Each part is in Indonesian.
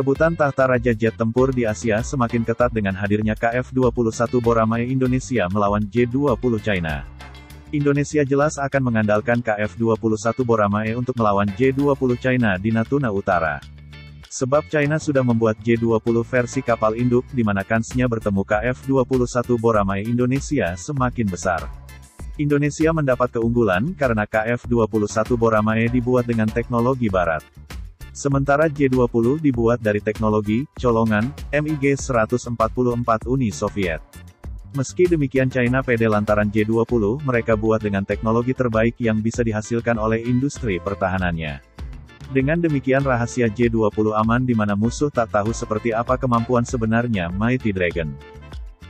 Perebutan tahta Raja Jet Tempur di Asia semakin ketat dengan hadirnya KF-21 Boramae Indonesia melawan J-20 China. Indonesia jelas akan mengandalkan KF-21 Boramae untuk melawan J-20 China di Natuna Utara. Sebab China sudah membuat J-20 versi kapal induk, di mana kansnya bertemu KF-21 Boramae Indonesia semakin besar. Indonesia mendapat keunggulan karena KF-21 Boramae dibuat dengan teknologi barat. Sementara J-20 dibuat dari teknologi colongan MiG-144 Uni Soviet. Meski demikian China pede lantaran J-20 mereka buat dengan teknologi terbaik yang bisa dihasilkan oleh industri pertahanannya. Dengan demikian rahasia J-20 aman di mana musuh tak tahu seperti apa kemampuan sebenarnya Mighty Dragon.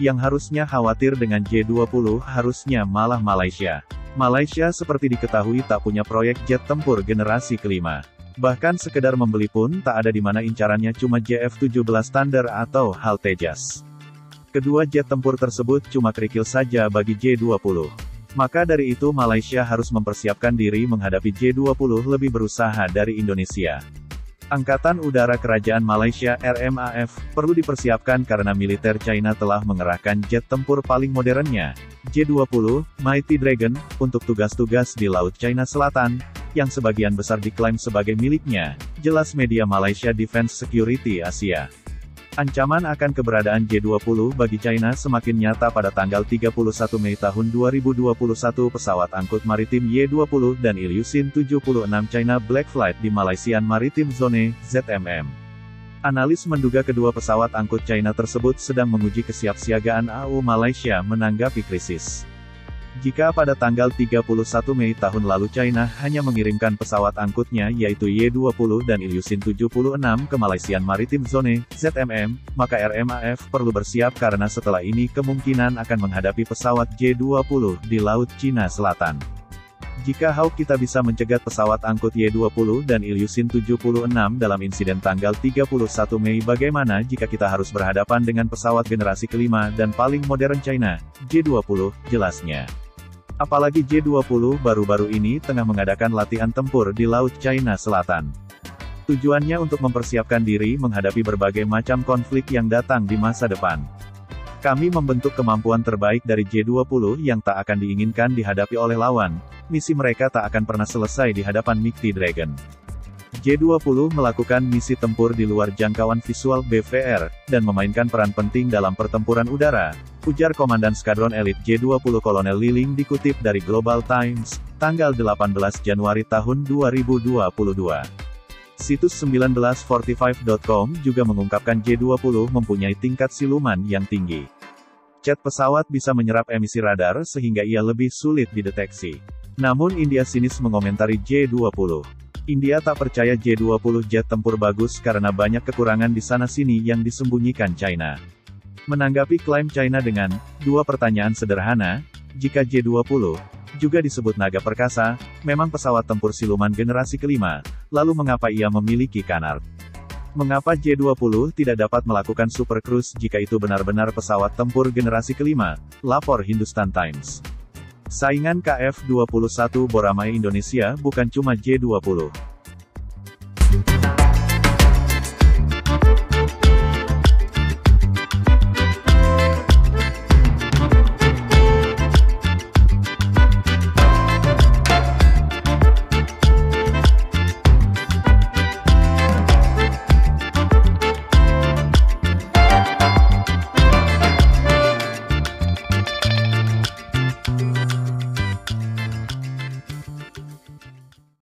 Yang harusnya khawatir dengan J-20 harusnya malah Malaysia. Malaysia seperti diketahui tak punya proyek jet tempur generasi kelima. Bahkan sekedar membeli pun tak ada di mana incarannya cuma JF-17 Thunder atau HAL Tejas. Kedua jet tempur tersebut cuma kerikil saja bagi J-20. Maka dari itu Malaysia harus mempersiapkan diri menghadapi J-20 lebih berusaha dari Indonesia. Angkatan Udara Kerajaan Malaysia RMAF perlu dipersiapkan karena militer China telah mengerahkan jet tempur paling modernnya, J-20 Mighty Dragon, untuk tugas-tugas di Laut China Selatan, yang sebagian besar diklaim sebagai miliknya, jelas media Malaysia Defense Security Asia. Ancaman akan keberadaan J-20 bagi China semakin nyata pada tanggal 31 Mei tahun 2021 pesawat angkut maritim Y-20 dan Ilyushin 76 China Black Flight di Malaysian Maritime Zone, ZMM. Analis menduga kedua pesawat angkut China tersebut sedang menguji kesiapsiagaan AU Malaysia menanggapi krisis. Jika pada tanggal 31 Mei tahun lalu China hanya mengirimkan pesawat angkutnya yaitu Y-20 dan Ilyushin 76 ke Malaysian Maritime Zone, ZMM, maka RMAF perlu bersiap karena setelah ini kemungkinan akan menghadapi pesawat J-20 di Laut Cina Selatan. Jika HAL kita bisa mencegat pesawat angkut Y-20 dan Ilyushin 76 dalam insiden tanggal 31 Mei, bagaimana jika kita harus berhadapan dengan pesawat generasi kelima dan paling modern China, J-20, jelasnya. Apalagi J-20 baru-baru ini tengah mengadakan latihan tempur di Laut China Selatan. Tujuannya untuk mempersiapkan diri menghadapi berbagai macam konflik yang datang di masa depan. Kami membentuk kemampuan terbaik dari J-20 yang tak akan diinginkan dihadapi oleh lawan. Misi mereka tak akan pernah selesai di hadapan Mighty Dragon. J-20 melakukan misi tempur di luar jangkauan visual BVR, dan memainkan peran penting dalam pertempuran udara, ujar Komandan Skadron Elit J-20 Kolonel Liling dikutip dari Global Times, tanggal 18 Januari tahun 2022. Situs 1945.com juga mengungkapkan J-20 mempunyai tingkat siluman yang tinggi. Jet pesawat bisa menyerap emisi radar sehingga ia lebih sulit dideteksi. Namun India sinis mengomentari J-20. India tak percaya J-20 jet tempur bagus karena banyak kekurangan di sana-sini yang disembunyikan China. Menanggapi klaim China dengan dua pertanyaan sederhana, jika J-20 juga disebut naga perkasa, memang pesawat tempur siluman generasi kelima, lalu mengapa ia memiliki Canard? Mengapa J-20 tidak dapat melakukan Super Cruise jika itu benar-benar pesawat tempur generasi kelima? Lapor Hindustan Times. Saingan KF-21 Boramae Indonesia bukan cuma J-20.